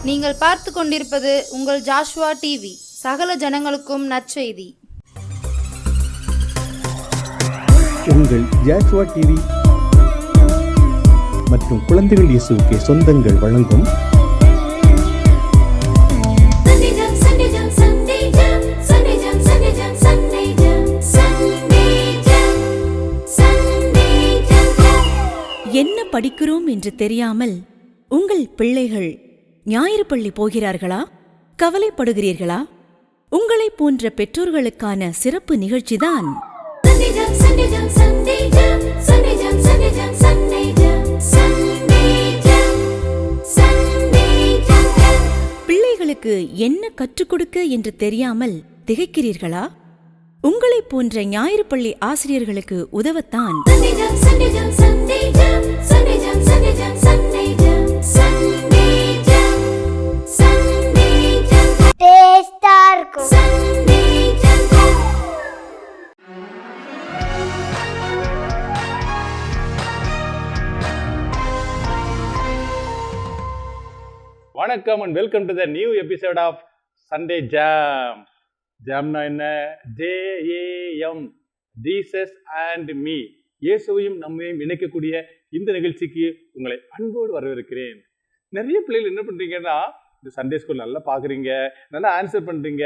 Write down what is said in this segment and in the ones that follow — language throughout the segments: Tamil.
நீங்கள் பார்த்து கொண்டிருப்பது உங்கள் ஜாஷுவா டிவி. சகல ஜனங்களுக்கும் நற்செய்தி. உங்கள் ஜாஷுவா டிவி மற்றும் குழந்தைகள் இயேசுவுக்கு சொந்தங்கள் வழங்கும் என்ன படிக்கிறோம் என்று தெரியாமல் உங்கள் பிள்ளைகள் ஞாயிறு பள்ளி போகிறார்களா? கவலைப்படுகிறீர்களா? உங்களைப் போன்ற பெற்றோர்களுக்கான சிறப்பு நிகழ்ச்சிதான் பிள்ளைகளுக்கு என்ன கற்றுக் கொடுக்க என்று தெரியாமல் திகைக்கிறீர்களா? உங்களைப் போன்ற ஞாயிறு பள்ளி ஆசிரியர்களுக்கு உதவத்தான் வணக்கம் and welcome to the new episode of Sunday JAM. ஜாம்னா என்ன? JAM, Jesus and me. இயேசுவையும் நம்மையும் இணைக்கக்கூடிய இந்த நிகழ்ச்சிக்கு உங்களை அன்போடு வரவேற்கிறேன். நிறைய பிள்ளைகள் என்ன பண்ணுறீங்கன்னா, இந்த சண்டே ஸ்கூல் நல்லா பார்க்குறீங்க, நல்லா ஆன்சர் பண்ணுறீங்க,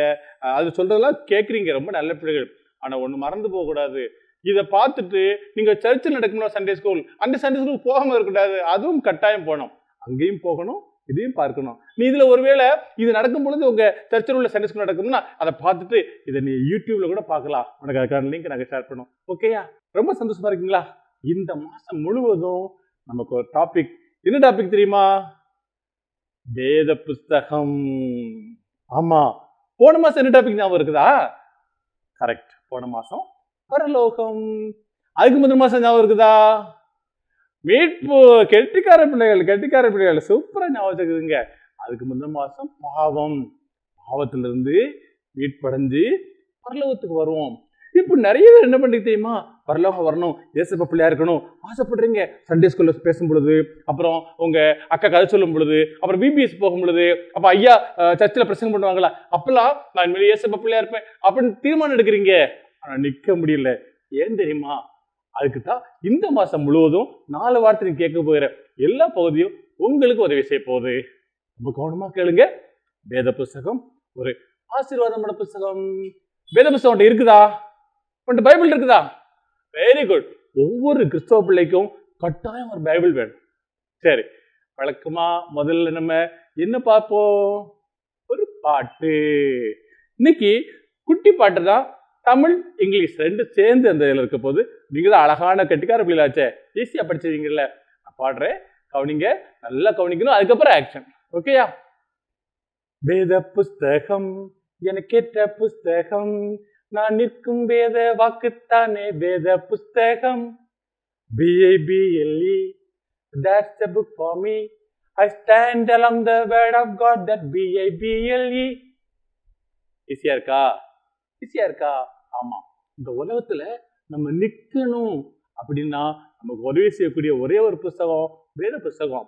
அது சொல்கிறதெல்லாம் கேட்குறீங்க, ரொம்ப நல்ல பிள்ளைகள். ஆனால் ஒன்று மறந்து போகக்கூடாது, இதை பார்த்துட்டு நீங்கள் சர்ச்சில் நடக்கணும் சண்டே ஸ்கூல், அந்த சண்டே ஸ்கூல் போகாமல் இருக்கக்கூடாது, அதுவும் கட்டாயம் போகணும். அங்கேயும் போகணும், இதையும் பார்க்கணும். நீ இதில் ஒருவேளை இது நடக்கும் பொழுது உங்கள் சர்ச்சில் உள்ள சண்டே ஸ்கூல் நடக்குதுன்னா அதை பார்த்துட்டு இதை நீ யூடியூப்ல கூட பார்க்கலாம். உனக்கு அதுக்கான லிங்க் நாங்கள் ஷேர் பண்ணோம். ஓகேயா? ரொம்ப சந்தோஷமா இருக்கீங்களா? இந்த மாதம் முழுவதும் நமக்கு ஒரு டாபிக். என்ன டாபிக் தெரியுமா? வேத புஸ்தகம். ஆமா, போன மாதம் என்ன டாபிக் ஞாபகம் இருக்குதா? கரெக்ட், போன மாதம் பரலோகம். அதுக்கு முதல் மாதம் ஞாபகம் இருக்குதா? மீட்பு. கெட்டிக்கார பிள்ளைகள் சூப்பரா ஞாபகம் இருக்குதுங்க. அதுக்கு முதல் மாசம் பாவம், பாவத்திலிருந்து மீட்படைஞ்சு பரலோகத்துக்கு வருவோம். இப்போ நிறைய பேர் என்ன பண்ணுறீங்க தெரியுமா? பரலோகம் வரணும், ஏசப்பா பிள்ளையா இருக்கணும் ஆசைப்படுறீங்க. சண்டே ஸ்கூல்ல பேசும் பொழுது, அப்புறம் உங்க அக்கா கதை சொல்லும் பொழுது, அப்புறம் BBS போகும் பொழுது, அப்ப ஐயா சர்ச்சில் பிரசங்கம் பண்ணுவாங்களா, அப்பெல்லாம் நான் இனிமேல் ஏசப்பா பிள்ளையா இருப்பேன் அப்படின்னு தீர்மானம் எடுக்கிறீங்க. ஆனா நிக்க முடியல. ஏன் தெரியுமா? அதுக்கு தான் இந்த மாசம் முழுவதும் 4 வாரத்தை நீங்க கேட்க போகிற எல்லா பகுதியும் உங்களுக்கு உதவி செய்ய போகுது. ரொம்ப கவனமா கேளுங்க. வேத புஸ்தகம் ஒரு ஆசீர்வாதமான புஸ்தகம். வேத புஸ்தகம் இருக்குதா? பைபிள் இருக்குதா? Very good. ஒவ்வொரு கிறிஸ்தவ பிள்ளைக்கும் கட்டாயம் ஒரு பைபிள் வேணும். சரி, வழக்கமா முதல்ல நம்ம என்ன பார்ப்போம்? ஒரு பாட்டு. இன்னைக்கு குட்டி பாட்டு தான். தமிழ் இங்கிலீஷ் ரெண்டு சேர்ந்து அந்த இதில் இருக்க போது. நீங்க தான் அழகான கெட்டிக்கார பிள்ளைகளாச்சே, ஈஸியா படிச்சிருவீங்கல்ல. நான் பாடுறேன், கவனிங்க, நல்லா கவனிக்கணும். அதுக்கப்புறம் ஆக்ஷன். ஓகேயா? வேத புஸ்தகம் எனக்கேற்ற புஸ்தகம், நான் நிற்கும் வேத வாக்குத்தானே வேத புஸ்தகம். BIBLE, that's the book for me. I stand along the word of God, that BIBLE. ஈஸியா இருக்கா? ஈஸியா இருக்கா? ஆமா. இந்த உலகத்துல நம்ம நிக்கணும் அப்படின்னா நமக்கு உதவி செய்யக்கூடிய ஒரே ஒரு புஸ்தகம் வேத புஸ்தகம்.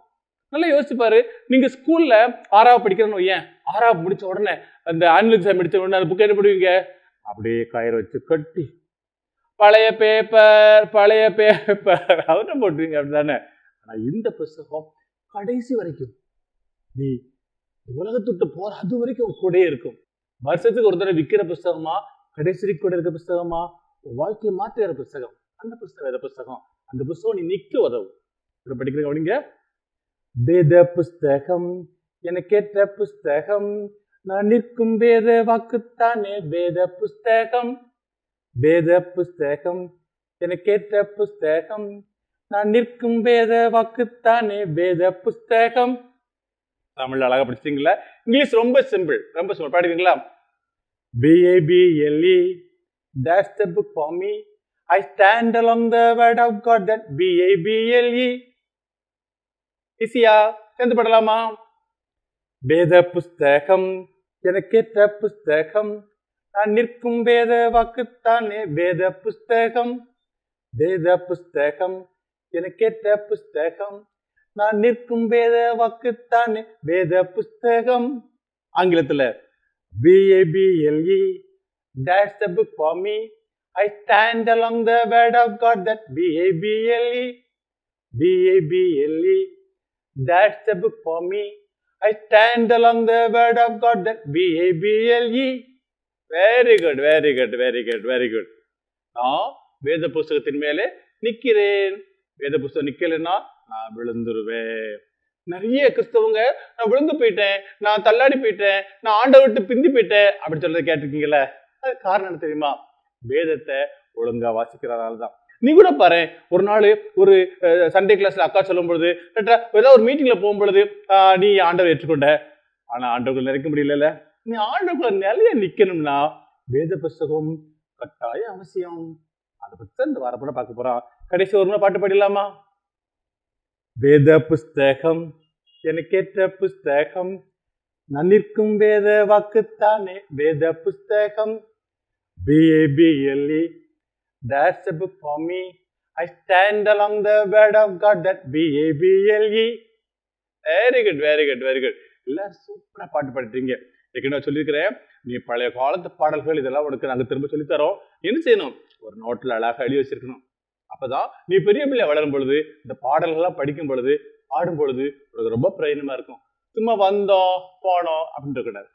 நல்லா யோசிச்சு பாரு. நீங்க ஸ்கூல்ல 6ஆவது படிக்கணும். ஏன் 6ஆவது முடிச்ச உடனே அந்த ஆனுவல் எக்ஸாம் முடிச்ச உடனே அந்த புக் என்ன பண்ணுவீங்க? அப்படியே கயிறு வச்சு கட்டி பழைய பேப்பர் அவரை போட்டுவீங்க, அப்படிதானே? ஆனா இந்த புஸ்தகம் கடைசி வரைக்கும், நீ உலகத்துட்டு போற அது வரைக்கும் கூட இருக்கும். வருஷத்துக்கு ஒரு தடவை விற்கிற புஸ்தகமா, கடைசி கூட இருக்க புஸ்தகமா, வாழ்க்கையை மாற்றுகிற புஸ்தகம். அந்த புஸ்தகம் வேத புஸ்தகம். அந்த புஸ்தகம் நீ நிக்க உதவும். படிக்கிறீங்க அப்படிங்க. வேத புஸ்தகம் எனக்கேற்ற புஸ்தகம், நான் நிற்கும் வேத வாக்குத்தானே வேத புஸ்தகம். வேத புஸ்தகம் எனக்கேற்ற புஸ்தகம், நான் நிற்கும் வேத வாக்குத்தானே வேத புஸ்தகம். தமிழ் அழகா படிச்சிங்களா? இங்கிலீஷ் ரொம்ப சிம்பிள், ரொம்ப simple. பாடுவீங்களா? BIBLE, that's the book for me. I stand along the word of God, that BIBLE. ஈஸியா? சேர்ந்து படலாமா? வேத புஸ்தகம் எனக்கேற்ற புஸ்தகம், நான் நிற்கும் வேத வாக்குத்தானே வேத புஸ்தகம். வேத புஸ்தகம் எனக்கேற்ற புஸ்தகம், நான் நிற்கும் வேத வாக்குத்தானே வேத புஸ்தகம். ஆங்கிலத்துல BABLE, that's the book for me. I stand along the word of God, that BABLE, BABLE, that's the book for me. I stand along the word of God, that BABLE. Very good, very good, very good, very good. நான் வேத புஸ்தகத்தின் மேலே நிக்கிறேன். வேத புஸ்தகம் நிக்கலைன்னா நான் விழுந்துருவேன். நிறைய கிறிஸ்தவங்க நான் விழுந்து போயிட்டேன், நான் தள்ளாடி போயிட்டேன், நான் ஆண்டவரை விட்டு பிந்தி போயிட்டேன் அப்படின்னு சொல்றதை கேட்டிருக்கீங்களா? அது காரணம் என்ன தெரியுமா? வேதத்தை ஒழுங்கா வாசிக்கிறதால தான். நீ கூட பாரு, ஒரு நாள் ஒரு சண்டே கிளாஸ்ல அக்கா சொல்லும் பொழுது, ஏதாவது ஒரு மீட்டிங்ல போகும்பொழுது நீ ஆண்டவர் ஏற்றுக்கொண்ட, ஆனா ஆண்டவர்கள் நிறைக்க முடியல. நீ ஆண்டவர்கள் நிலைய நிக்கணும்னா வேத புஸ்தகம் கட்டாய அவசியம். அதை பத்தி இந்த வாரப்பட பார்க்க போறான். கடைசி ஒரு முறை பாட்டு பாடிடலாமா? வேத புஸ்தகம் எனக்கேற்ற புஸ்தகம், நான் நிற்கும் வேத வாக்குத்தானே வேத புஸ்தகம். BABLE, that's a book for me. I stand along the word of God, that BABLE. Very good, very good, very good. எல்லாரும் சூப்பரா பாட்டு பாடிட்டீங்க. ஏற்கனவே சொல்லியிருக்கிறேன், நீ பழைய காலத்து பாடல்கள் இதெல்லாம் உனக்கு நாங்கள் திரும்ப சொல்லித்தரோம். என்ன செய்யணும்? ஒரு நோட்டில் அழகாக எழுதி வச்சிருக்கணும். அப்பதான் நீ பெரிய பிள்ளை வளரும் பொழுது இந்த பாடல்கள்லாம் படிக்கும் பொழுது பாடும் பொழுது உனக்கு ரொம்ப பிரயோஜனமா இருக்கும். சும்மா வந்தோம் போனோம் அப்படின்ட்டு கூடாது.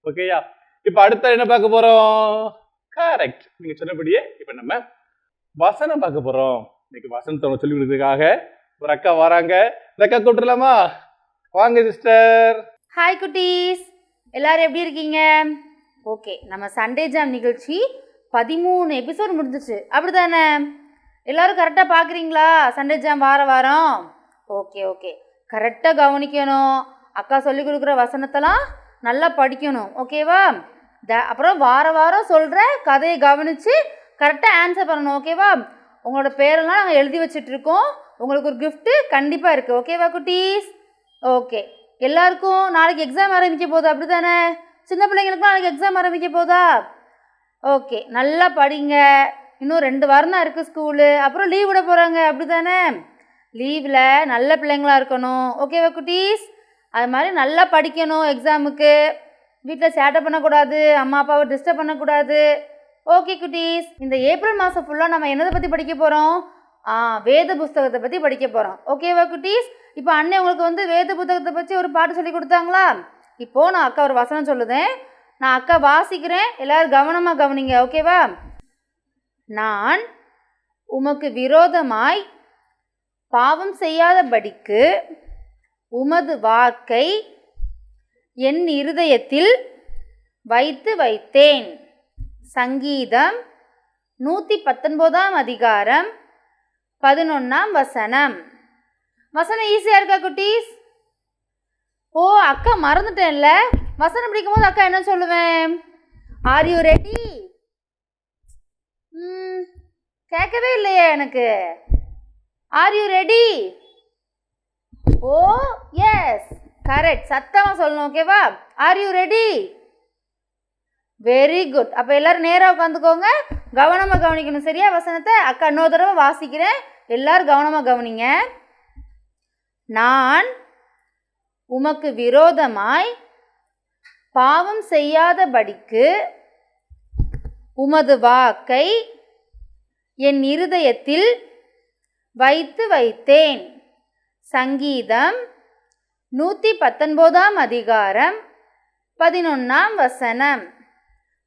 ஓகேயா? இப்ப அடுத்த என்ன பார்க்க போறோம்? கரெக்ட், நீங்க சொன்னபடியே இப்ப நம்ம வசனம் பார்க்க போறோம். இன்னைக்கு வசனத்தை சொல்லி கொடுக்கறதுக்காக ஒரு அக்கா வராங்க. இந்த அக்கா கூப்பிட்டுலாமா? வாங்க சிஸ்டர். ஹாய் குட்டீஸ், எல்லாரும் எப்படி இருக்கீங்க? ஓகே, நம்ம சண்டே ஜாம் நிகழ்ச்சி 13 எபிசோட் முடிஞ்சிச்சு, அப்படிதானே? எல்லாரும் கரெக்டாக பார்க்குறீங்களா சண்டே ஜாம் வாரம்? ஓகே ஓகே, கரெக்டாக கவனிக்கணும். அக்கா சொல்லி கொடுக்குற வசனத்தெல்லாம் நல்லா படிக்கணும், ஓகேவா? அப்புறம் வாரம் சொல்கிற கதையை கவனித்து கரெக்டாக ஆன்சர் பண்ணணும், ஓகேவா? உங்களோட பேரெல்லாம் நாங்கள் எழுதி வச்சிட்ருக்கோம். உங்களுக்கு ஒரு கிஃப்ட்டு கண்டிப்பாக இருக்குது, ஓகேவா குட்டீஸ்? ஓகே, எல்லாருக்கும் நாளைக்கு எக்ஸாம் ஆரம்பிக்க போகுது, அப்படி தானே? சின்ன பிள்ளைங்களுக்கும் நாளைக்கு எக்ஸாம் ஆரம்பிக்க போதா? ஓகே, நல்லா படிங்க. இன்னும் 2 வாரம் தான் இருக்குது ஸ்கூலு, அப்புறம் லீவ் விட போகிறாங்க, அப்படி தானே? லீவில் நல்ல பிள்ளைங்களாக இருக்கணும், ஓகேவா குட்டீஸ்? அது மாதிரி நல்லா படிக்கணும். எக்ஸாமுக்கு வீட்டில் சேட்டை பண்ணக்கூடாது, அம்மா அப்பாவை டிஸ்டர்ப் பண்ணக்கூடாது. ஓகே குட்டீஸ், இந்த ஏப்ரல் மாதம் ஃபுல்லாக நம்ம என்னதை பற்றி படிக்க போகிறோம்? வேத புஸ்தகத்தை பற்றி படிக்க போகிறோம், ஓகேவா குட்டீஸ்? இப்போ அண்ணன் உங்களுக்கு வேத புத்தகத்தை பற்றி ஒரு பாட்டு சொல்லி கொடுத்தாங்களா? இப்போது நான் அக்கா ஒரு வசனம் சொல்லுதேன், நான் அக்கா வாசிக்கிறேன், எல்லோரும் கவனமாக கவனிங்க, ஓகேவா? நான் உமக்கு விரோதமாய் பாவம் செய்யாதபடிக்கு உமது வாக்கை என் இருதயத்தில் வைத்தேன். சங்கீதம் 119 அதிகாரம் 11 வசனம். வசனம் ஈஸியாக இருக்கா குட்டீஸ்? ஓ, அக்கா மறந்துட்டேன்ல. வசனம் பிடிக்கும் போது அக்கா என்ன சொல்லுவேன்? Are you ready? கேட்கவே இல்லையே எனக்கு. Are you ready? Oh yes, correct, சத்தமாக சொல்லணும், ஓகேவா? Are you ready? Very good. அப்போ எல்லோரும் நேராக உட்காந்துக்கோங்க, கவனமாக கவனிக்கணும், சரியா? வசனத்தை அக்கா இன்னொரு தடவை வாசிக்கிறேன், எல்லோரும் கவனமாக கவனிங்க. நான் உமக்கு விரோதமாய் பாவம் செய்யாதபடிக்கு உமது வாக்கை என் இருதயத்தில் வைத்தேன். சங்கீதம் 119 அதிகாரம் 11 வசனம்.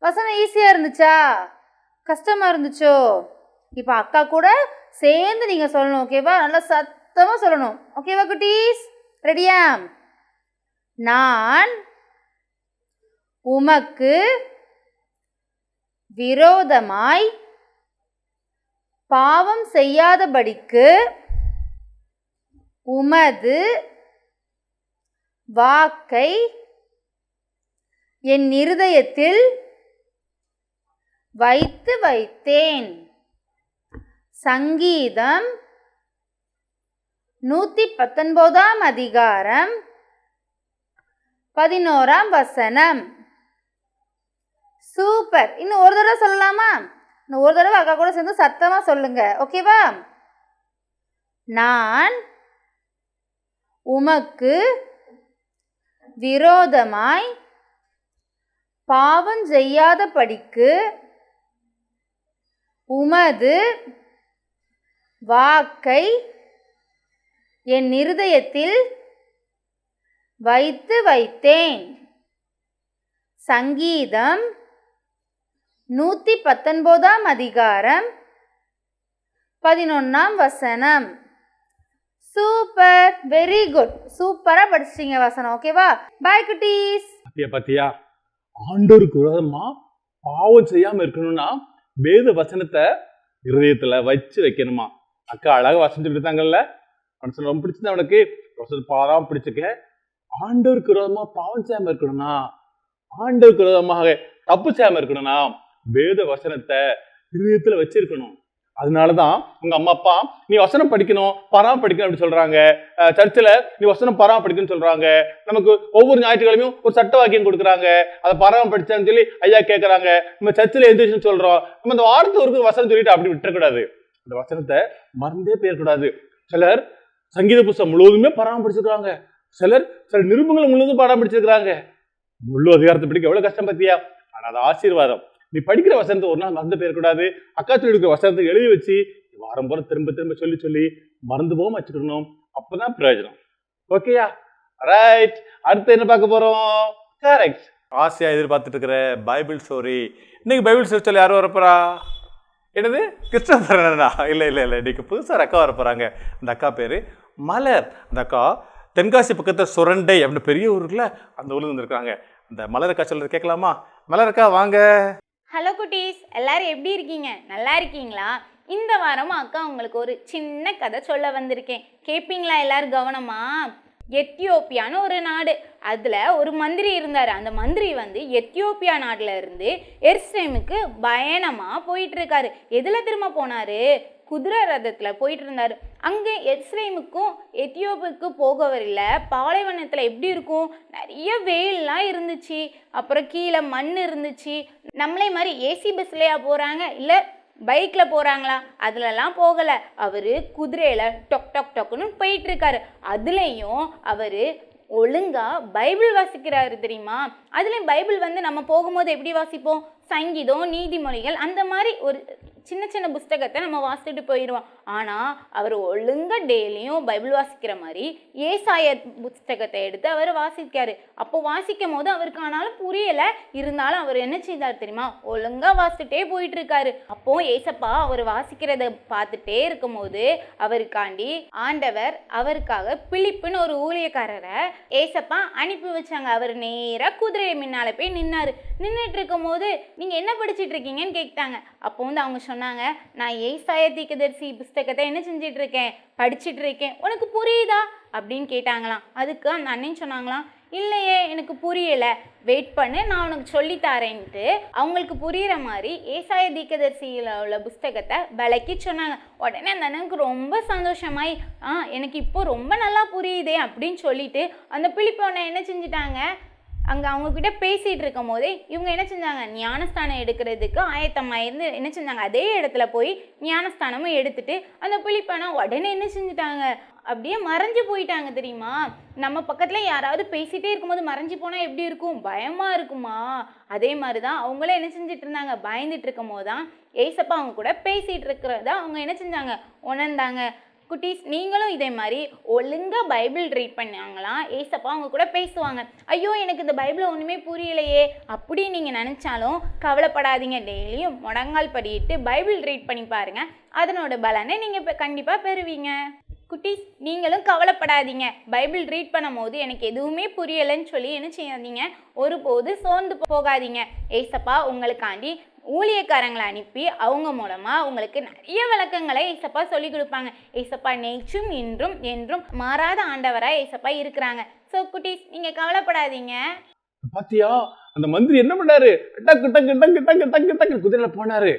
வசனம் ஈஸியாக இருந்துச்சா? கஷ்டமாக இருந்துச்சோ? இப்போ அக்கா கூட சேர்ந்து நீங்கள் சொல்லணும், ஓகேவா? நல்லா சத்தமாக சொல்லணும், ஓகேவா குட்டீஸ்? ரெடியா? நான் உமக்கு விரோதமாய் பாவம் செய்யாதபடிக்கு உமது வாக்கை என் இருதயத்தில் வைத்தேன். சங்கீதம் 119 அதிகாரம் 11 வசனம். சூப்பர். இன்னும் ஒரு தடவை சொல்லலாமா? இன்னும் ஒரு தடவை அக்கா கூட சேர்ந்து சத்தமாக சொல்லுங்க, ஓகேவா? நான் உமக்கு விரோதமாய் பாவம் செய்யாதபடிக்கு உமது வாக்கை என் இருதயத்தில் வைத்தேன். சங்கீதம் 119 அதிகாரம் 11 சூப்பர், வெரி குட், சூப்பரா படிச்சிட்டீங்க வசனம். ஓகேவா? பாய் குட்டீஸ். பாத்தியா ஆண்டவருக்கு விரோதமா பாவம் செய்யாம இருக்கணும்னா வேத வசனத்தை இருதயத்துல வச்சு வைக்கணுமா. அக்கா அழகா வசனம் சொல்லிட்டாங்கல்ல, மனசுல ரொம்ப பிடிச்சது அவனுக்கு. பாராம பிடிச்சுக்க. ஆண்டவருக்கு விரோதமா பாவம் செய்யாம இருக்கணும்னா, ஆண்டவருக்கு விரோதமாக தப்பு செய்யாம இருக்கணும்னா வேத வசனத்தை இருதயத்துல வச்சிருக்கணும். அதனாலதான் உங்க அம்மா அப்பா நீ வசனம் படிக்கணும், பராம படிக்கணும் அப்படி சொல்றாங்க. சர்ச்சில் நீ வசனம் பராம படிக்கணும்னு சொல்றாங்க. நமக்கு ஒவ்வொரு ஞாயிற்றுக்கிழமையும் ஒரு சட்ட வாக்கியம் கொடுக்குறாங்க. அதை பராம படிச்சான்னு சொல்லி ஐயா கேட்கறாங்க. நம்ம சர்ச்சில் எந்திரிச்சுன்னு சொல்றோம். நம்ம இந்த வாரத்துக்கு ஒரு வசனம் சொல்லிட்டு அப்படி விட்டுறக்கூடாது. அந்த வசனத்தை மறந்தே போயிடக்கூடாது. சிலர் சங்கீத புஸ்தகம் முழுவதுமே பராம படிச்சிருக்காங்க. சில நிருபங்களை முழுவதும் பராம படிச்சிருக்கிறாங்க. முழு அதிகாரத்தை படிக்க எவ்வளவு கஷ்டம் பத்தியா. ஆனா அது ஆசீர்வாதம். நீ படிக்கிற வசனத்தை ஒரு நாள் மறந்து போயிடக்கூடாது. அக்கா சொல்லி இருக்கிற வசனத்தை எழுதி வச்சு வாரம் போல திரும்ப திரும்ப சொல்லி சொல்லி மறந்து போகாம வச்சுக்கணும். அப்பதான் பிரயோஜனம். ஓகேயா? ரைட். அடுத்து என்ன பார்க்க போறோம்? கரெக்ட். ஆசையா எதிர்பார்த்துட்டு இருக்கிற பைபிள் ஸ்டோரி. இன்னைக்கு பைபிள் ஸ்டோரி சொல்ல யாரும் வரப்போறா? என்னது? கிறிஸ்டோபரனா? இல்லை இல்லை இல்லை, இன்னைக்கு புதுசாக அக்கா வரப்போறாங்க. அந்த அக்கா பேரு மலர். அந்த அக்கா தென்காசி பக்கத்தில் சுரண்டை அப்படின்னு பெரிய ஊருக்குள்ள அந்த ஊர்ல இருந்திருக்காங்க. அந்த மலர் அக்கா சொல்றது கேட்கலாமா? மலர் அக்கா வாங்க. ஹலோ குட்டீஸ், எல்லாரும் எப்படி இருக்கீங்க? நல்லா இருக்கீங்களா? இந்த வாரம் அக்கா உங்களுக்கு ஒரு சின்ன கதை சொல்ல வந்திருக்கேன். கேட்பீங்களா எல்லாரும் கவனமா? எத்தியோப்பியான்னு ஒரு நாடு, அதில் ஒரு மந்திரி இருந்தார். அந்த மந்திரி எத்தியோப்பியா நாட்டில் இருந்து எருசலேமுக்கு பயணமாக போயிட்டு இருக்காரு. எதில் திரும்ப போனார்? குதிரை ரதத்தில் போயிட்டு இருந்தார். அங்கே எருசலேமுக்கும் எத்தியோப்பியாவுக்கு போகவில்லை. பாலைவனத்தில் எப்படி இருக்கும்? நிறைய வெயில்லாம் இருந்துச்சு. அப்புறம் கீழே மண் இருந்துச்சு. நம்மளே மாதிரி ஏசி பஸ்லையா போகிறாங்க, இல்லை பைக்கில் போகிறாங்களா? அதுலலாம் போகலை. அவர் குதிரையில் டொக் டொக் டொக்குன்னு போயிட்டுருக்காரு. அதுலேயும் அவர் ஒழுங்காக பைபிள் வாசிக்கிறாரு தெரியுமா? அதுலேயும் பைபிள் நம்ம போகும்போது எப்படி வாசிப்போம்? சங்கீதம், நீதிமொழிகள், அந்த மாதிரி ஒரு சின்ன சின்ன புஸ்தகத்தை நம்ம வாசிச்சுட்டு போயிடுவோம். ஆனால் அவர் ஒழுங்காக டெய்லியும் பைபிள் வாசிக்கிற மாதிரி ஏசாய புஸ்தகத்தை எடுத்து அவர் வாசிக்காரு. அப்போ வாசிக்கும் போது அவருக்கு ஆனாலும் புரியலை. இருந்தாலும் அவர் என்ன செய்தார் தெரியுமா? ஒழுங்காக வாசிச்சுட்டே போயிட்டு இருக்காரு. அப்போ ஏசப்பா அவர் வாசிக்கிறத பார்த்துட்டே இருக்கும் போது அவருக்காண்டி ஆண்டவர் அவருக்காக பிலிப்புன்னு ஒரு ஊழியக்காரரை ஏசப்பா அனுப்பி வச்சாங்க. அவர் நேராக குதிரை முன்னால போய் நின்றுட்டு இருக்கும் போது நீங்கள் என்ன படிச்சுட்டு இருக்கீங்கன்னு கேட்டாங்க. அப்போ அவங்க சொன்னாங்க, நான் ஏசாயா தீர்க்கதரிசி புஸ்தகத்தை என்ன செஞ்சிட்டு இருக்கேன்? படிச்சுட்டு இருக்கேன். உனக்கு புரியுதா அப்படின்னு கேட்டாங்களாம். அதுக்கு அந்த அண்ணன் சொன்னாங்களாம், இல்லையே எனக்கு புரியலை, வெயிட் பண்ணு, நான் உனக்கு சொல்லித்தாரேன்ட்டு அவங்களுக்கு புரிகிற மாதிரி ஏசாயா தீர்க்கதரிசியில் உள்ள புஸ்தகத்தை விளக்கி சொன்னாங்க. உடனே அந்த அண்ணனுக்கு ரொம்ப சந்தோஷமாய், எனக்கு இப்போ ரொம்ப நல்லா புரியுதே அப்படின்னு சொல்லிட்டு அந்த பிலிப்பை என்ன செஞ்சிட்டாங்க, அங்கே அவங்கக்கிட்ட பேசிகிட்டு இருக்கும் போதே இவங்க என்ன செஞ்சாங்க? ஞானஸ்தானம் எடுக்கிறதுக்கு ஆயத்தமாக இருந்து என்ன செஞ்சாங்க? அதே இடத்துல போய் ஞானஸ்தானமும் எடுத்துட்டு அந்த பிலிப்பானா உடனே என்ன செஞ்சுட்டாங்க? அப்படியே மறைஞ்சு போயிட்டாங்க தெரியுமா? நம்ம பக்கத்தில் யாராவது பேசிகிட்டே இருக்கும்போது மறைஞ்சு போனால் எப்படி இருக்கும்? பயமாக இருக்குமா? அதே மாதிரி தான் அவங்களே என்ன செஞ்சுட்டு இருந்தாங்க? பயந்துட்டு இருக்கும் போது தான் ஏசப்பா அவங்க கூட பேசிகிட்டு இருக்கிறத அவங்க என்ன செஞ்சாங்க? உணர்ந்தாங்க. குட்டீஸ், நீங்களும் இதே மாதிரி ஒழுங்காக பைபிள் ரீட் பண்ணாங்களாம். ஏசப்பா அவங்க கூட பேசுவாங்க. ஐயோ எனக்கு இந்த பைபிள் ஒன்றுமே புரியலையே அப்படி நீங்கள் நினச்சாலும் கவலைப்படாதீங்க. டெய்லியும் முடங்கால் படிட்டு பைபிள் ரீட் பண்ணி பாருங்கள். அதனோட பலனை நீங்கள் கண்டிப்பாக பெறுவீங்க. குட்டீஸ், நீங்களும் கவலைப்படாதீங்க. பைபிள் ரீட் பண்ணும் போது எனக்கு எதுவுமே புரியலைன்னு சொல்லி என்ன செய்யாதீங்க, ஒருபோது சோர்ந்து போகாதீங்க. ஏசப்பா உங்களுக்காண்டி ஊழியக்காரங்களை அனுப்பி அவங்க மூலமாக உங்களுக்கு நிறைய விளக்கங்களை ஏசப்பா சொல்லி கொடுப்பாங்க. ஏசப்பா நேற்றும் இன்றும் என்றும் மாறாத ஆண்டவராக ஏசப்பா இருக்கிறாங்க. ஸோ குட்டீஸ், நீங்கள் கவலைப்படாதீங்க. பாத்தியா அந்த மந்திரி என்ன பண்ணாரு? டக்கு டக்கு டக்கு டக்கு டக்கு டக்கு குதிரையில போனாரு.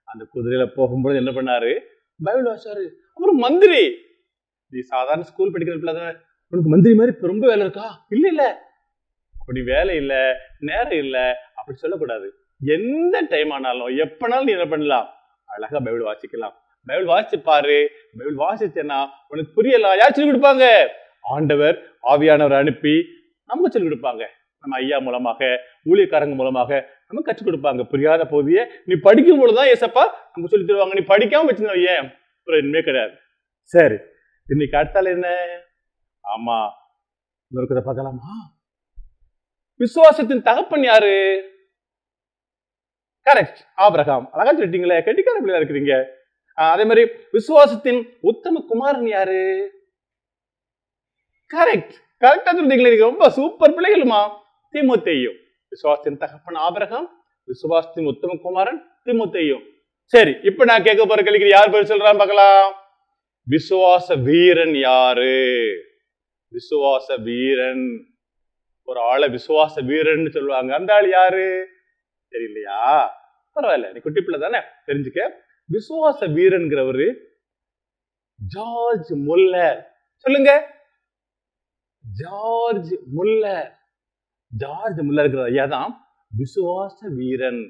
அந்த குதிரையில போகும்போது என்ன பண்ணாரு? பைபிள் வாசிச்சாரு. அப்புறம் மந்திரி, நீ சாதாரண ஸ்கூல் படிக்கிற பிள்ளை தானே, உனக்கு மந்திரி மாதிரி ரொம்ப வேலை இருக்கா? இல்ல இல்ல, அப்படி வேலை இல்லை, நேரம் இல்லை அப்படி சொல்லக்கூடாது. எந்த டைம் ஆனாலும் எப்பனாலும் நீ என்ன பண்ணலாம்? அழகா பைபிள் வாசிக்கலாம். பைபிள் வாசிச்சு பாரு. பைபிள் வாசிச்சேன்னா உனக்கு புரியலாம். யார் சொல்லி கொடுப்பாங்க? ஆண்டவர் ஆவியானவர் அனுப்பி நமக்கு சொல்லிக் கொடுப்பாங்க. நம்ம ஐயா மூலமாக, ஊழியக்காரங்க மூலமாக நம்ம கற்றுக் கொடுப்பாங்க. புரியாத பகுதியை நீ படிக்கும் பொழுதுதான் ஏசப்பா நமக்கு சொல்லி தருவாங்க. நீ படிக்காம வச்சுருந்தோம் ஏன் ஒன்றுமே கிடையாது. சரி, இன்னைக்கு அடுத்தால என்ன? ஆமா, இன்னொரு கதை பார்க்கலாமா? விசுவாசத்தின் தகப்பன் யாரு? Correct, Abraham. அழகா சொல்லிட்டீங்களே, கெட்டிக்கார பிள்ளையா இருக்கிறீங்க. அதே மாதிரி விசுவாசத்தின் உத்தம குமாரன் யாரு? கரெக்ட், கரெக்டா சொல்லிட்டீங்களே, நீங்க ரொம்ப சூப்பர் பிள்ளைகளுமா. தீமோத்தேயு. விசுவாசத்தின் தகப்பன் ஆபிரகாம், விசுவாசத்தின் உத்தம குமாரன் தீமோத்தேயு. சரி, இப்ப நான் கேட்க போற கேள்விக்கு யார் பேர் சொல்றான்னு பார்க்கலாம். விசுவாச வீரன் யாரு? விசுவாச வீரன். ஒரு ஆளை விசுவாச வீரன் சொல்லுவாங்க. அந்த ஆள் யாரு தெரியலையா? பரவாயில்ல, நீ குட்டி பிள்ளை தானே, தெரிஞ்சுக்க. விசுவாச வீரன்கிறவரு ஜார்ஜ் முல்லர். சொல்லுங்க, ஜார்ஜ் முல்லர். ஜார்ஜ் முல்லர் ஐயா தான் விசுவாச வீரன்.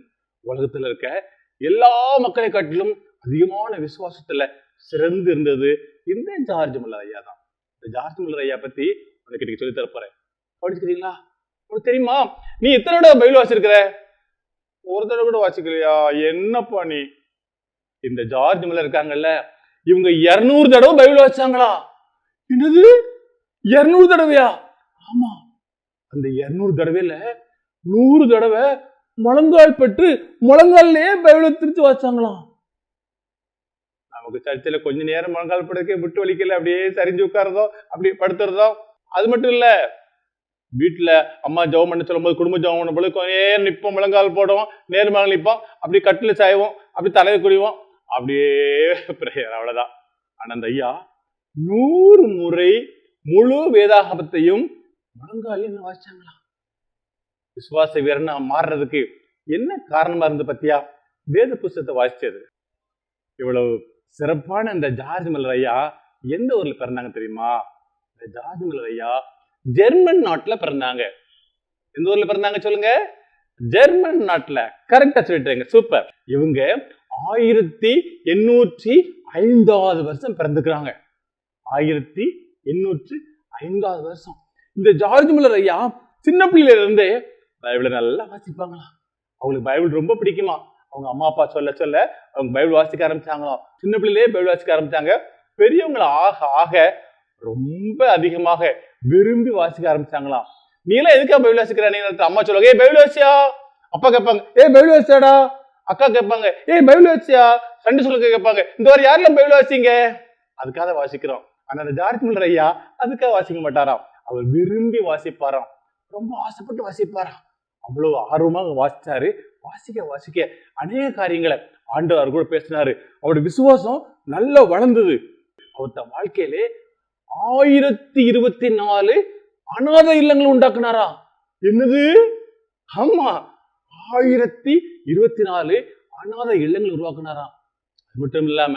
உலகத்துல இருக்க எல்லா மக்களை காட்டிலும் அதிகமான விசுவாசத்துல சிறந்து இருந்தது இந்த ஜார்ஜ் முல்லர் ஐயா தான். இந்த ஜார்ஜ் முல்லர் ஐயா பத்தி உனக்கு சொல்லி தரப்போறேன். படிச்சுக்கிறீங்களா? உனக்கு தெரியுமா நீ எத்தனை தடவை பைபிள் வாசிச்சிருக்கிற? ஒரு தடவை கூட வாசிக்கலையா? என்னப்பா நீ? இந்த ஜார்ஜ் முல்லர் இருக்காங்கல்ல, இவங்க 200 தடவை பைபிள் வாசிச்சாங்களா? என்னது, 200 தடவையா? ஆமா, அந்த 200 தடவையில 100 தடவை முழங்கால் பட்டு முழங்காலே பைபிளை திருத்தி வாசிச்சாங்களாம். நமக்கு சர்ச்சையில கொஞ்ச நேரம் முழங்கால் படுக்க விட்டு வலிக்கல, அப்படியே சரிஞ்சு உட்காரதோ அப்படியே படுத்துறதோ. அது மட்டும் இல்ல, வீட்டுல அம்மா ஜெபம் பண்ண சொல்லும் போது, குடும்ப ஜெபம் பண்ண போது கொஞ்ச நேரம் நிற்போம், முழங்கால் போடுவோம், நேர்மாங்க நிற்போம், அப்படி கட்டில சாய்வோம், அப்படி தலையை குடிவோம், அப்படியே பிரேயர், அவ்வளவுதான். ஆனா அந்த ஐயா 100 முறை முழு வேதாகமத்தையும் முழங்காலே வாசிச்சாங்களாம். விசுவாச வீரனா மாறுறதுக்கு என்ன காரணமா இருந்து பத்தியா? வேத புஸ்தகத்தை வாசிச்சது. இவ்வளவு சிறப்பான இந்த ஜார்ஜ் முல்லர் ஐயா எந்த ஊர்ல பிறந்தாங்க தெரியுமா? இந்த ஜார்ஜ் முல்லர் ஐயா ஜெர்மன் நாட்டுல பிறந்தாங்க. எந்த ஊர்ல பிறந்தாங்க சொல்லுங்க? ஜெர்மன் நாட்டுல. கரெக்டா சொல்லிட்டாங்க, சூப்பர். இவங்க 1805 வருஷம் பிறந்துக்கிறாங்க. 1805 வருஷம். இந்த ஜார்ஜ் முல்லர் ஐயா சின்ன பிள்ளையில இருந்தே பைபிளை நல்லா வாசிப்பாங்களாம். அவங்களுக்கு பைபிள் ரொம்ப பிடிக்குமா. அவங்க அம்மா அப்பா சொல்ல சொல்ல அவங்க பைபிள் வாசிக்க ஆரம்பிச்சாங்களாம். சின்ன பிள்ளையிலே பைபிள் வாசிக்க ஆரம்பிச்சாங்க. பெரியவங்களை ஆக ஆக ரொம்ப அதிகமாக விரும்பி வாசிக்க ஆரம்பிச்சாங்களாம். நீலாம் எதுக்கா பைபிள் வாசிக்கிற? நீங்க அம்மா சொல்லுவாங்க, ஏய் பைபிள் வாசியா. அப்பா கேட்பாங்க, ஏய் பைபிள் வாசியாடா. அக்கா கேட்பாங்க, ஏய் பைபிள் வாசியா. சண்டை சொல்ல கேட்பாங்க, இந்த வாரம் யாரெல்லாம் பைபிள் வாசிங்க. அதுக்காக வாசிக்கிறோம். ஆனா அந்த ஜார்ஜ் முல்லர் ஐயா அதுக்காக வாசிக்க மாட்டாராம். அவர் விரும்பி வாசிப்பாராம், ரொம்ப ஆசைப்பட்டு வாசிப்பாராம். அவ்வளவு ஆர்வமாக வாசிச்சாரு. வாசிக்க வாசிக்க அநேக காரியங்களை ஆண்டவர் கூட பேசினாரு. அவருடைய விசுவாசம் நல்லா வளர்ந்தது. அவர் தன் வாழ்க்கையிலே 1024 அநாத இல்லங்களை உண்டாக்குனாரா? என்னது? ஆமா, 1024 அநாத இல்லங்களை உருவாக்குனாரா. அது மட்டும் இல்லாம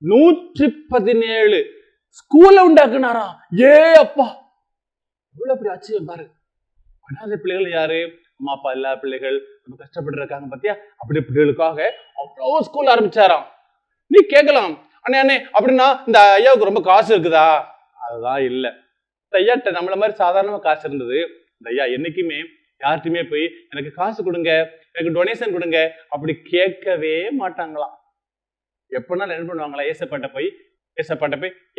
117 ஸ்கூல்ல உண்டாக்குனாரா. ஏ அப்பா, எவ்வளவு அப்படி ஆச்சரியம் பாரு. அநாத பிள்ளைகள் யாரு? அம்மா அப்பா எல்லா பிள்ளைகள் ரொம்ப கஷ்டப்பட்டு இருக்காங்க பாத்தியா, அப்படி பிள்ளைகளுக்காக அவ்வளோ ஸ்கூல் ஆரம்பிச்சாராம். நீ கேட்கலாம், அண்ணே அண்ணே அப்படின்னா இந்த ஐயாவுக்கு ரொம்ப காசு இருக்குதா? அதுதான் இல்ல. இந்த ஐயாட்ட நம்மள மாதிரி சாதாரணமா காசு இருந்தது. இந்த ஐயா என்னைக்குமே யார்கிட்டயுமே போய் எனக்கு காசு கொடுங்க, எனக்கு டொனேஷன் கொடுங்க அப்படி கேட்கவே மாட்டாங்களாம். எப்படினாலும் என்ன பண்ணுவாங்களா, ஏசப்பாட்ட போய்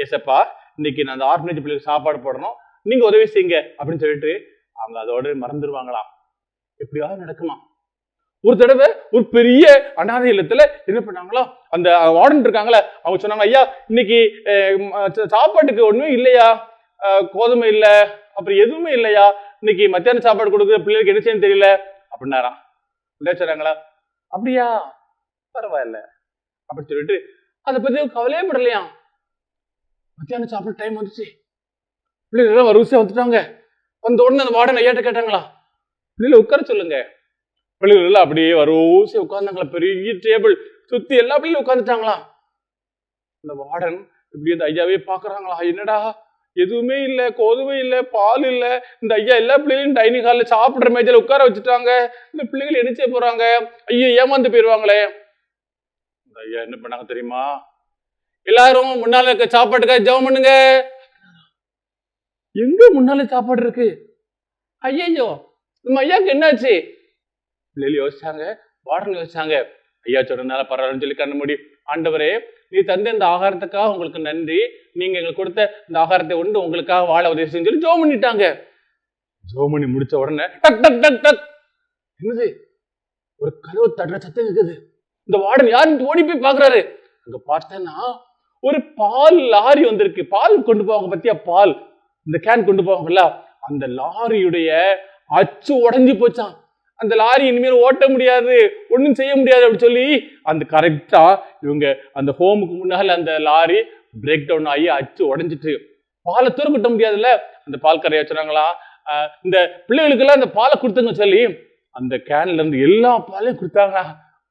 ஏசப்பா இன்னைக்கு நான் அந்த ஆர்ஃபனேஜ் பிள்ளைகளுக்கு சாப்பாடு போடணும், நீங்க உதவி செய்யுங்க அப்படின்னு சொல்லிட்டு அவங்க அதோட மறந்துடுவாங்களாம். எப்படியாவது நடக்குமா? ஒரு தடவை ஒரு பெரிய அநாத இல்லத்துல என்ன பண்ணாங்களா, அந்த வார்டன் இருக்காங்களே அவங்க சொன்னாங்க, ஐயா இன்னைக்கு சாப்பாட்டுக்கு ஒண்ணுமே இல்லையா, கோதுமை இல்ல, அப்புறம் எதுவுமே இல்லையா, இன்னைக்கு மத்தியானம் சாப்பாடு கொடுக்குற பிள்ளைகளுக்கு என்ன செய்யணும் தெரியல அப்படின்னாராம். சொன்னாங்களா, அப்படியா, பரவாயில்ல அப்படி சொல்லிட்டு அதை பத்தி கவலையே படலையா. மத்தியானம் சாப்பிட டைம் வந்துச்சு, பிள்ளைகள் எல்லாம் வரிசையா வந்துட்டாங்க. வந்த உடனே அந்த வார்டன் ஐயாட்ட கேட்டாங்களா, பிள்ளைகளை உட்கார சொல்லுங்க. பிள்ளைகள் எல்லாம் அப்படியே வரிசையா உட்கார்ந்தாங்களா, பெரிய டேபிள் சுத்தி எல்லா பிள்ளைகளும் உட்காந்துட்டாங்களா. இந்த வார்டன் இப்படி அந்த ஐயாவே பாக்குறாங்களா, என்னடா எதுவுமே இல்ல, கோதுமை இல்ல, பால் இல்ல, இந்த ஐயா எல்லா பிள்ளைகளையும் டைனிங் ஹால்ல சாப்பிடுற மேஜையில உட்கார வச்சுட்டாங்க, இந்த பிள்ளைகள் என்ன செய்ய போறாங்க, ஐயா ஏமாந்து போயிருவாங்களே. இந்த ஐயா என்ன பண்ணாங்க தெரியுமா, எல்லாரும் முன்னால இருக்க சாப்பாட்டுக்காக ஜெபம் பண்ணுங்க. எங்க முன்னாலே சாப்பாடு இருக்கு? ஐயோ நம்ம ஐயாக்கு என்னாச்சு? பிள்ளைகள் யோசிச்சாங்க, வார்டன் யோசிச்சாங்க. ஐயா சொன்னதுனால பரவாயில்லன்னு சொல்லி கண்ண மூடி, ஆண்டவரே நீ தந்த இந்த ஆகாரத்துக்காக உங்களுக்கு நன்றி, நீங்க எங்களுக்கு கொடுத்த இந்த ஆகாரத்தை உண்டு உங்களுக்காக வாழ உதவி செஞ்சு சொல்லி ஜெபம் பண்ணிட்டாங்க. ஜெபம் பண்ணி முடிச்ச உடனே டக் டக் டக் டக் என்னது, ஒரு கதவு தட்டுற சத்தம் இருக்குது. இந்த வார்டன் யாருன்னு ஓடி போய் பாக்குறாரு. அங்க பார்த்தேன்னா ஒரு பால் லாரி வந்திருக்கு. பால் கொண்டு போவாங்க பத்தியா, பால் இந்த கேன் கொண்டு போவாங்கல்ல, அந்த லாரியுடைய அச்சு உடஞ்சி போச்சான். அந்த லாரி இனிமேல் ஓட்ட முடியாது, ஒன்றும் செய்ய முடியாது அப்படின்னு சொல்லி அந்த கரெக்டா இவங்க அந்த ஹோமுக்கு முன்னால அந்த லாரி பிரேக் டவுன் ஆகி அச்சு உடஞ்சிட்டு பாலை தூர கட்ட முடியாதுல்ல. அந்த பால் கரையை வச்சுறாங்களா, இந்த பிள்ளைகளுக்கெல்லாம் அந்த பாலை கொடுத்துங்க சொல்லி அந்த கேன்ல இருந்து எல்லா பாலையும் கொடுத்தாங்க.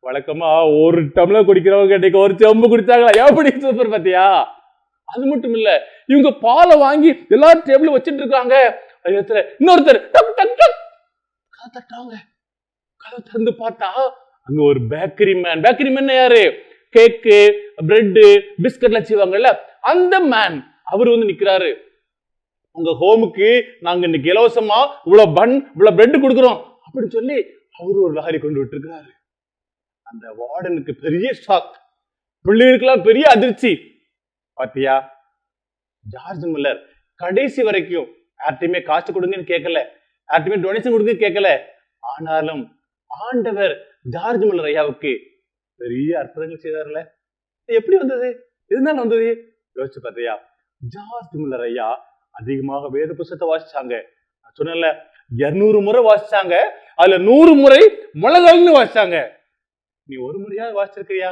வழக்கமா ஒரு டம்ளர் குடிக்கிறவங்க இன்னைக்கு ஒரு செம்பு குடிச்சாங்களா, எப்படி சூப்பர் பாத்தியா? அது மட்டும் இல்ல, இவங்க பாலை வாங்கி எல்லாரும் டேபிள் வச்சிட்டு இருக்காங்க. இன்னொருத்தர் டக் டக் டக் கதை தட்டாங்க. கதை திறந்து பார்த்தா அங்க ஒரு பேக்கரி மேன். பேக்கரி மேன் யாரு? கேக்கு, பிரெட், பிஸ்கட்லாம் செய்வாங்கல்ல, அந்த மேன் அவர் வந்து நிக்கிறாரு. உங்க ஹோமுக்கு நாங்க இன்னைக்கு இலவசமா இவ்வளவு பன் இவ்வளவு பிரெட் கொடுக்குறோம் அப்படின்னு சொல்லி அவரு ஒரு லாரி கொண்டு விட்டு இருக்கிறாரு. அந்த வார்டனுக்கு பெரிய ஷாக், பிள்ளைகளுக்கெல்லாம் பெரிய அதிர்ச்சி. பாத்தியா, ஜார்ஜ் முல்லர் கடைசி வரைக்கும் யார்ட்டையுமே காசு கொடுங்கன்னு கேட்கல, யார்ட்டையுமே டொனேஷன் கொடுங்க கேட்கல. ஆனாலும் ஆண்டவர் ஜார்ஜ் முல்லர் ஐயாவுக்கு பெரிய அற்புதங்கள் செய்தார்ல. எப்படி வந்தது? எதுனால வந்தது? யோசிச்சு பார்த்தியா? ஜார்ஜ் முல்லர் ஐயா அதிகமாக வேத புத்தகத்தை வாசிச்சாங்க. சொன்னல 200 முறை வாசிச்சாங்க, அதுல 100 முறை முழங்கல்னு வாசிச்சாங்க. நீ ஒரு முறையாவது வாசிச்சிருக்கியா?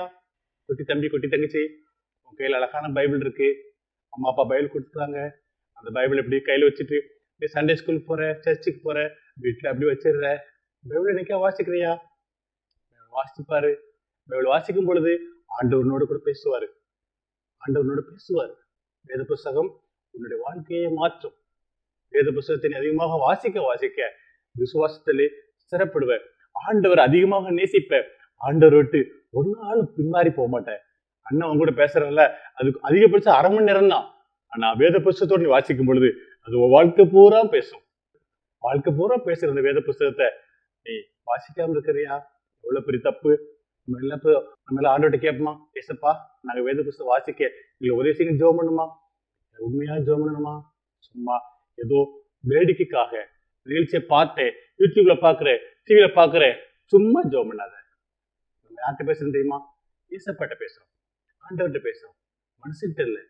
குட்டி தம்பி, குட்டி தங்கச்சி, உன் கையில அழகான பைபிள் இருக்கு, அம்மா அப்பா பைபிள் கொடுத்துருக்காங்க. அந்த பைபிள் எப்படி கையில வச்சுட்டு நீ சண்டே ஸ்கூல் போற, சர்ச்சுக்கு போற, வீட்டுல அப்படி வச்சிடுற. பைபிள் என்னைக்கா வாசிக்கிறியா? வாசிப்பாரு. பைபிள் வாசிக்கும் பொழுது ஆண்டவனோடு கூட பேசுவாரு. ஆண்டவனோடு பேசுவாரு. வேத புஸ்தகம் உன்னுடைய வாழ்க்கையை மாற்றும். வேத புஸ்தகத்தை அதிகமாக வாசிக்க வாசிக்க விசுவாசத்திலே சிறப்படுவ. ஆண்டவர் அதிகமாக நேசிப்ப. ஆண்டவர் விட்டு ஒரு நாளும் பின்மாறி போக மாட்டேன். அண்ணன் அவங்க கூட பேசுறதுல அதுக்கு அதிகபட்சம் அரை மணி நேரம் தான். ஆனா வேத புஸ்தகத்தோடு நீ வாசிக்கும் பொழுது அது வாழ்க்கை பூரா பேசும். வாழ்க்கை பூரா பேசுற அந்த வேத புஸ்தகத்தை நீ வாசிக்காம இருக்கிறியா? எவ்வளவு பெரிய தப்பு. நம்ம எல்லாம் ஆண்டோட்ட கேட்போமா, ஏசப்பா நாங்க வேத புஸ்தகம் வாசிக்க நீங்க ஒரே சீக்கிரம் ஜெபம் பண்ணுமா? உண்மையா ஜெபம் பண்ணணுமா? சும்மா ஏதோ வேடிக்கைக்காக நிகழ்ச்சியை பார்த்தேன், யூடியூப்ல பாக்குறேன், டிவியில பாக்குறேன், சும்மா ஜெபம் பண்ணாத. நம்ம யார்கிட்ட பேசுறோம் தெரியுமா? ஏசப்பாட்ட பேசுறோம், ஆண்டவர்கிட்ட பேசுறோம், மனசுகிட்ட இல்லை.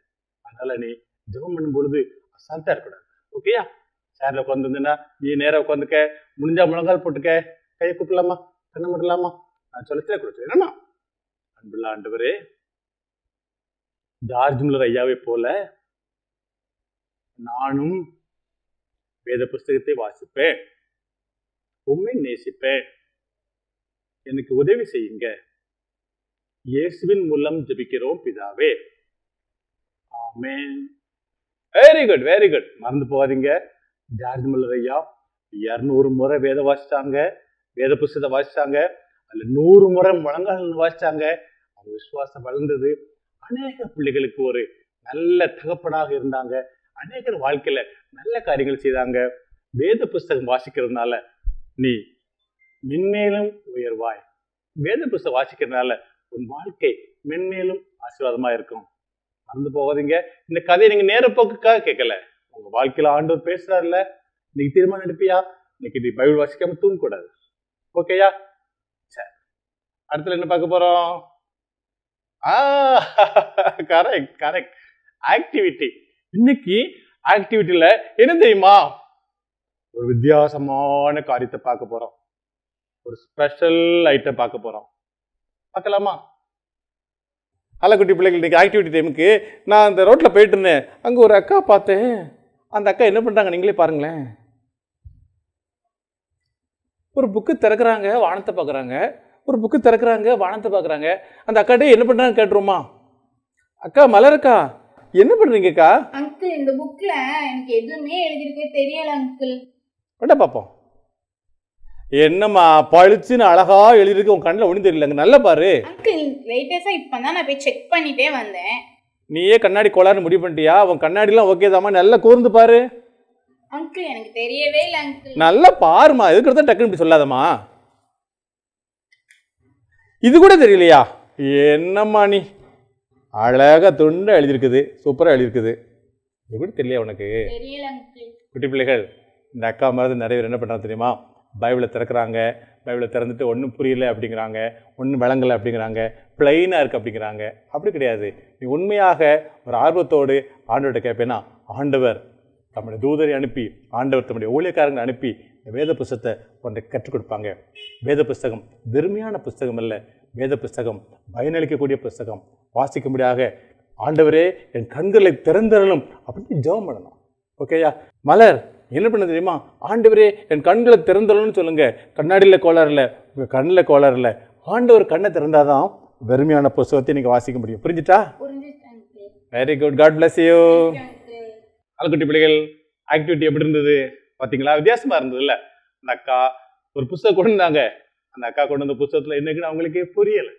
அதனால நீ ஜெபம் பண்ணும் பொழுது அசால்ட்டா இருக்கக்கூடாது. ஓகேயா? சேர்ல உட்காந்துருந்தா நீ நேரம் உட்காந்துக்க, முடிஞ்சா முழங்கால் போட்டுக்க, கையை கூப்பிடலாமா, கண்ணை மட்டுலாமா, நான் சொல்லத்தே கொடுத்து என்னமா. அன்புள்ள ஆண்டவரே, ஜார்ஜ் முல்லர் ஐயாவை போல நானும் வேத புஸ்தகத்தை வாசிப்பேன், உண்மை நேசிப்பேன், எனக்கு உதவி செய்யுங்க. இயேசுவின் மூலம் ஜெபிக்கிறோம் பிதாவே, ஆமென். Very good, very good. மறந்து போகாதீங்க, ஜார்ஜ் முல்லர் ஐயா 200 முறை வேத வாசிச்சாங்க, வேத புஸ்தகத்தை வாசிச்சாங்க, அதுல 100 முறை முழங்கால் வாசிச்சாங்க. அவங்க விசுவாசம் வளர்ந்தது. அநேக பிள்ளைகளுக்கு ஒரு நல்ல தகப்பனாக இருந்தாங்க. அநேகர் வாழ்க்கையில நல்ல காரியங்கள் செய்தாங்க. வேத புஸ்தகம் வாசிக்கிறதுனால நீ மென்மேலும் உயர்வாய். வேத புஸ்தகம் வாசிக்கிறதுனால உன் வாழ்க்கை மென்மேலும் ஆசீர்வாதமா இருக்கும். மறந்து போகாதீங்க. இந்த கதையை நீங்க நேர போக்குக்காக கேட்கல, உங்க வாழ்க்கையில ஆண்டவர் பேசுறாருல. இன்னைக்கு தீர்மானம் எடுப்பியா? இன்னைக்கு நீ பைபிள் வாசிக்காம தூங்க கூடாது. ஓகேயா? சரி, அடுத்துல என்ன பார்க்க போறோம்? Correct correct, activity. இன்னைக்கு ஆக்டிவிட்டியில என்ன தெரியுமா? ஒரு வித்தியாசமான காரியத்தை பார்க்க போறோம். ஒரு ஸ்பெஷல் ஐட்டம் பார்க்க போறோம். பார்க்கலாமா? குட்டி பிள்ளைகள், இன்னைக்கு ஆக்டிவிட்டி டைமுக்கு நான் அந்த ரோட்ல போயிட்டு இருந்தேன். அங்க ஒரு அக்கா பார்த்தேன். அந்த அக்கா என்ன பண்றாங்க நீங்களே பாருங்களேன். ஒரு புக்கு திறக்கிறாங்க, வானத்தை பார்க்குறாங்க. ஒரு புக்கு திறக்கிறாங்க, வானத்தை பார்க்குறாங்க. அந்த அக்காட்டே என்ன பண்றாங்க கேட்டுருமா? அக்கா மலர்க்கா, என்ன பண்றீங்கக்கா? அங்கிள், இந்த புக்ல எனக்கு எதுவுமே எழுதிருக்கே தெரியல அங்கிள். வேண்டா பார்ப்போம். என்னம்மா பழிச்சுன்னு அழகா எழுதிருக்கு, உன் கண்ணில் ஒன்றும் தெரியலங்க. நல்லா பாரு அங்கிள், லேட்டஸ்டா இப்பதான் நான் போய் செக் பண்ணிட்டே வந்தேன். நீயே கண்ணாடி கோளாறு முடிவு பண்ணிட்டியா? உன் கண்ணாடிலாம் ஓகே தாம்மா, நல்லா கூர்ந்து பாரு. அங்கிள் எனக்கு தெரியவே இல்லை அங்கிள். நல்லா பாருமா, எதுக்கு தான் டக்குன்னு இப்படி சொல்லாதம்மா. இது கூட தெரியலையா? என்னம்மா நீ அழகா துண்டை எழுதியிருக்குது, சூப்பராக எழுதியிருக்குது. இது கூட தெரியலையா உனக்கு? தெரியல அங்கிள். குட்டி பிள்ளைகள், இந்த அக்கா மாதிரி நிறைய பேர் என்ன பண்ணுறாங்க தெரியுமா? பைபிளை திறக்கிறாங்க, பைபிளை திறந்துட்டு ஒன்றும் புரியல அப்படிங்கிறாங்க, ஒன்றும் விளங்கலை அப்படிங்கிறாங்க, பிளைனாக இருக்குது அப்படிங்கிறாங்க. அப்படி கிடையாது. நீ உண்மையாக ஒரு ஆர்வத்தோடு ஆண்டவர்கிட்ட கேட்பேன்னா, ஆண்டவர் தம்முடைய தூதரை அனுப்பி, ஆண்டவர் தம்முடைய ஊழியக்காரங்களை அனுப்பி இந்த வேத புஸ்தகத்தை ஒன்றை கற்றுக் கொடுப்பாங்க. வேத புஸ்தகம் வெறுமையான புஸ்தகம் அல்ல, வேத புஸ்தகம் பயனளிக்கக்கூடிய புஸ்தகம். வாசிக்கும்படியாக ஆண்டவரே என் கண்களை திறந்தரலும் அப்படின்னு ஜெபம் பண்ணணும். ஓகேயா? மலர் என்ன பண்ண தெரியுமா? ஆண்டவரே என் கண்களை திறந்தரலும்னு சொல்லுங்க. கண்ணாடியில் கோளாறு இல்லை, உங்கள் கண்ணில் கோளாறு இல்லை. ஆண்டவர் கண்ணை திறந்தாதான் வெறுமையான புஸ்தகத்தை நீங்கள் வாசிக்க முடியும். புரிஞ்சுட்டா? Very good. God bless you. ஆள்குட்டி பிள்ளைகள், ஆக்டிவிட்டி எப்படி இருந்தது பார்த்தீங்களா? வித்தியாசமாக இருந்தது இல்லை? அந்த அக்கா ஒரு புஸ்தகம் கொண்டு வந்தாங்க. அந்த அக்கா கொண்டு வந்த புஸ்தகத்தில் என்னக்குன்னு அவங்களுக்கே புரியலை.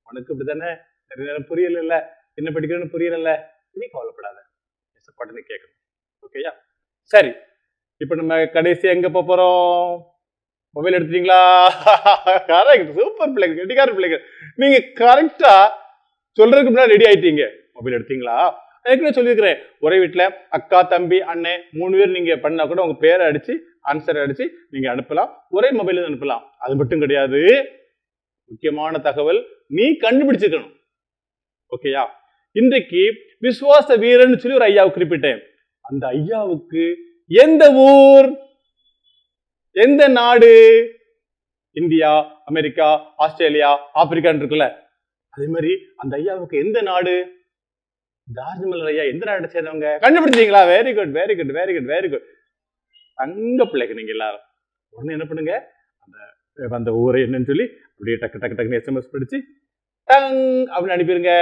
உனக்கு இப்படி தானே நிறைய நேரம் புரியல, இல்லை என்ன படிக்கிறேன்னு புரியல. இனி கவலைப்படாத, பட்டுன்னு கேட்கணும். ஓகேயா? சரி, இப்போ நம்ம கடைசி எங்கே போகிறோம்? மொபைல் எடுத்துட்டீங்களா? கரெக்ட், சூப்பர் பிள்ளைங்க, கெட்டிக்கார பிள்ளைங்க. நீங்கள் கரெக்டாக சொல்கிறதுக்கு முன்னாடி ரெடி ஆகிட்டீங்க. மொபைல் எடுத்தீங்களா? ஏற்கனவே சொல்லியிருக்கிறேன், ஒரே வீட்டில் அக்கா தம்பி அண்ணன் 3 பேர் நீங்கள் பண்ணால் கூட உங்கள் பேரை அடித்து ஆன்சரை அடித்து நீங்கள் அனுப்பலாம். ஒரே மொபைலில் அனுப்பலாம். அது மட்டும் கிடையாது, முக்கியமான தகவல் நீ கண்டுபிடிச்சிக்கணும். ஓகேயா? இன்றைக்கு விசுவாச வீரன் சொல்லி ஒரு ஐயாவை குறிப்பிட்டேன். அந்த ஐயாவுக்கு எந்த ஊர், எந்த நாடு? இந்தியா, அமெரிக்கா, ஆஸ்திரேலியா, ஆப்பிரிக்கான்னு இருக்குல்ல, அதே மாதிரி அந்த ஐயாவுக்கு எந்த நாடு? ஜார்ஜ் மல்லர் ஐயா எந்த நாட்டை சேர்ந்தவங்க? கண்டுபிடிச்சீங்களா? Very good, very good, very good, very good. தங்க பிள்ளைக்கு நீங்க எல்லாரும் உடனே என்ன பண்ணுங்க, அந்த ஊரை என்னன்னு சொல்லி அப்படியே டக்கு டக்கு டக்குன்னு SMS படிச்சு டங் அப்படின்னு அனுப்பிடுங்க.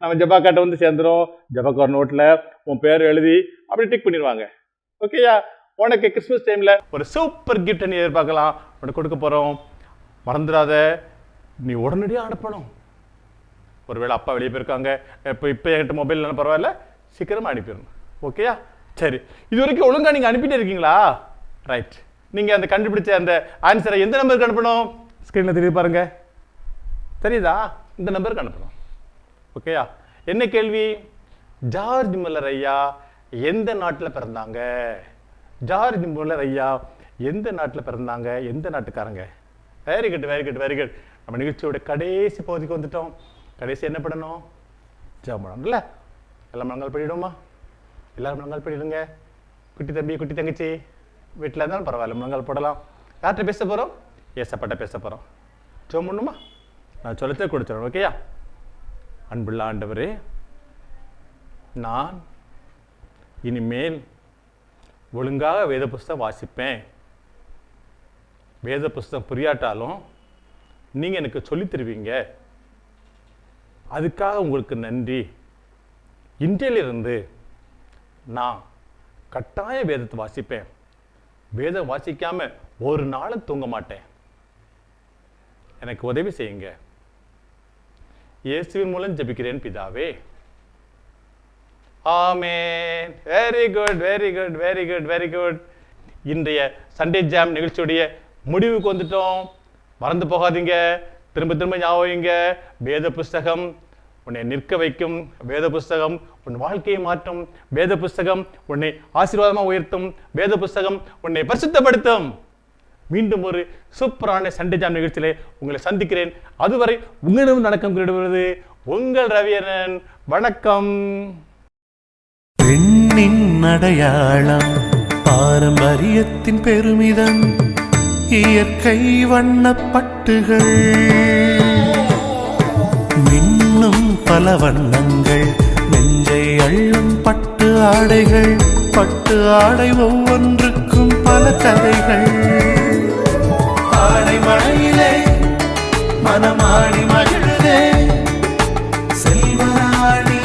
நம்ம ஜபாக்காட்ட வந்து சேர்ந்துடும். ஜபாக்கார் நோட்டில் உன் பேர் எழுதி அப்படி டிக் பண்ணிடுவாங்க. ஓகேயா? உனக்கு கிறிஸ்மஸ் டைமில் ஒரு சூப்பர் கிஃப்ட் நீ எதிர்பார்க்கலாம். உனக்கு கொடுக்க போகிறோம். மறந்துடாத, நீ உடனடியாக அனுப்பணும். ஒருவேளை அப்பா வெளியே போயிருக்காங்க, இப்போ என்கிட்ட மொபைல் இல்லைன்னா பரவாயில்ல, சீக்கிரமாக அனுப்பிடணும். ஓகேயா? சரி, இது வரைக்கும் ஒழுங்காக நீங்கள் அனுப்பிட்டே இருக்கீங்களா? ரைட். நீங்கள் அந்த கண்டுபிடிச்ச அந்த ஆன்சரை எந்த நம்பருக்கு அனுப்பணும்? ஸ்க்ரீனில் தெரியுது பாருங்க, தெரியுதா? இந்த நம்பருக்கு அனுப்பணும். ஓகேயா? என்ன கேள்வி? ஜார்ஜ் மல்லர் ஐயா எந்த நாட்டில் பிறந்தாங்க? ஜார்ஜ் மல்லர் ஐயா எந்த நாட்டில் பிறந்தாங்க? எந்த நாட்டுக்காரங்க? Very good, very good, very good. நம்ம நிகழ்ச்சியோட கடைசி பகுதிக்கு வந்துட்டோம். கடைசி என்ன பண்ணணும்? ஜெபம் பண்ணணும். இல்லை எல்லாம் முழங்கால் பண்ணிவிடுமா? எல்லாரும் முழங்கால் பண்ணிடுங்க. குட்டி தம்பி, குட்டி தங்கச்சி வீட்டில் இருந்தாலும் பரவாயில்ல, முழங்கால் போடலாம். யார்கிட்ட பேச போகிறோம்? ஏசப்பாட்ட பேச போகிறோம். ஜெபம் பண்ணுமா? நான் சொல்லத்தே கொடுத்துறேன். ஓகேயா? அன்புள்ள ஆண்டவரே, நான் இனிமேல் ஒழுங்காக வேத புஸ்தகம் வாசிப்பேன். வேத புஸ்தகம் புரியாட்டாலும் நீங்கள் எனக்கு சொல்லித் தருவீங்க. அதுக்காக உங்களுக்கு நன்றி. இன்றையிலிருந்து நான் கட்டாய வேதத்தை வாசிப்பேன். வேதம் வாசிக்காம ஒரு நாளும் தூங்க மாட்டேன். எனக்கு உதவி செய்யுங்க. இயேசுவின் மூலம் ஜெபிக்கிறேன் பிதாவே, ஆமென். Very good, very good, very good, very good. இன்றைய சண்டே ஜாம் நிகழ்ச்சியுடைய முடிவுக்கு வந்துட்டோம். மறந்து போகாதீங்க, திரும்ப திரும்ப ஞாபகம். வேத புஸ்தகம் உன்னை நிற்க வைக்கும். வேத புஸ்தகம் உன் வாழ்க்கையை மாற்றும். வேத புஸ்தகம் உன்னை ஆசீர்வாதமாக உயர்த்தும். வேத புஸ்தகம் உன்னை பரிசுத்தப்படுத்தும். மீண்டும் ஒரு சூப்பரான சண்டே ஜாம் நிகழ்ச்சியிலே உங்களை சந்திக்கிறேன். அதுவரை உங்களிடம் வணக்கம் கூறிடுவது உங்கள் ரவியரன். வணக்கம். பெண்ணின் அடையாளம், பாரம்பரியத்தின் பெருமிதம், இயற்கை வண்ணப்பட்டுகள், மின்னும் பல வண்ணங்கள், நெஞ்சை அள்ளும் பட்டு ஆடைகள், பட்டு ஆடை ஒவ்வொன்றுக்கும் பல கதைகள். ஆடை மழையிலே மனமாடி மகிழுதே, செல்வராணி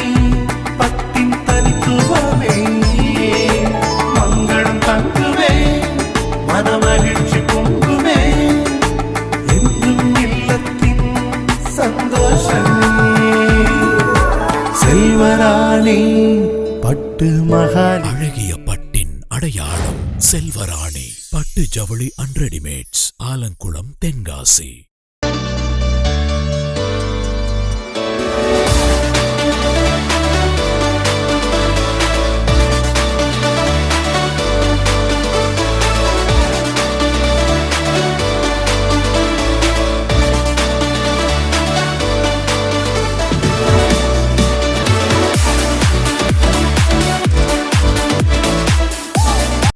பட்டின் தனித்துவமே, மங்களம் தங்குவே, மனமகிழ்ச்சி பொங்குமே, என்றும் இல்லத்தின் சந்தோஷமே. செல்வராணி பட்டு மகால், அழகிய பட்டின் அடையாளம் செல்வராணி பட்டு ஜவுளி அண்ட் ரெடிமேட்ஸ், ஆலங்குளம், தென்காசி.